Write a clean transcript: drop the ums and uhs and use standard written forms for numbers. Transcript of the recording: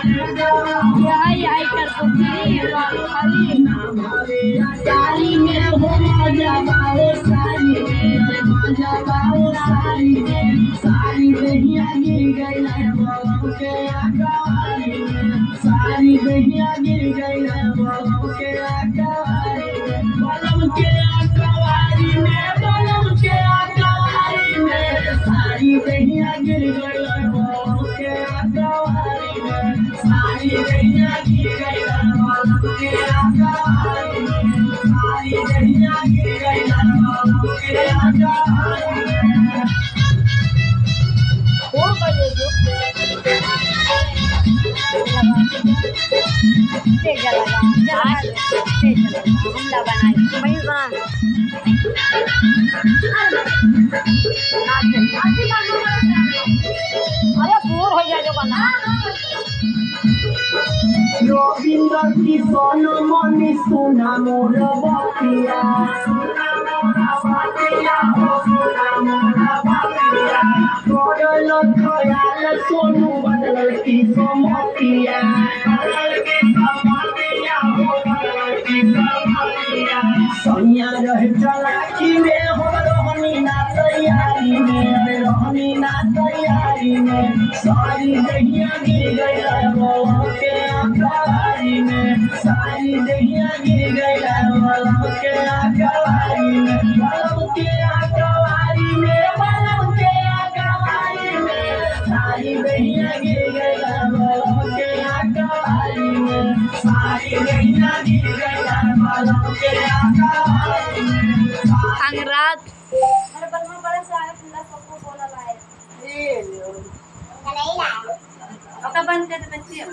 यही आई कर पुत्री खाली सारी में हो मजा बाओ सारी में मजा बाओ सारी में सारी दहिया गिर गई है बाबू के आकावारी में सारी दहिया गिर गई है बाबू के आकावारी में बलम के आकावारी में बलम के आकावारी में सारी दहिया गिर गई है बाबू के आकावारी में सारी दहिया गिर गई है बाबू के आकावारी में सारी दहिया गिर गई है बाबू के आकावारी में और बजे जो तेज लगा हमला बनाई वही बना अरे पूर हो जाए जो बना रविंद्र किशन मनी सुना मोर बतिया सुना मोरा बतिया हो सुना मोरा बतिया करल खयाल सोनू बदल की समतिया बदल की समतिया हो बदल की समतिया सैया रह चलाकी में हो रहनी ना तैयारी में रहनी ना तैयारी में सारी दहिया गिर गई बाबू के आकावारी में सारी दहिया गिर गई बाबू के आकावारी में बाबू के आकावारी में बाबू के आकावारी में सारी दहिया गिर गई बाबू के आकावारी में सारी दहिया गिर गई बाबू के आकावारी में अंगराज अरे बलमा बड़ा से आगे खुला सबको बोला लाए ये लो नहीं ला ओका बंद कर दे बच्चे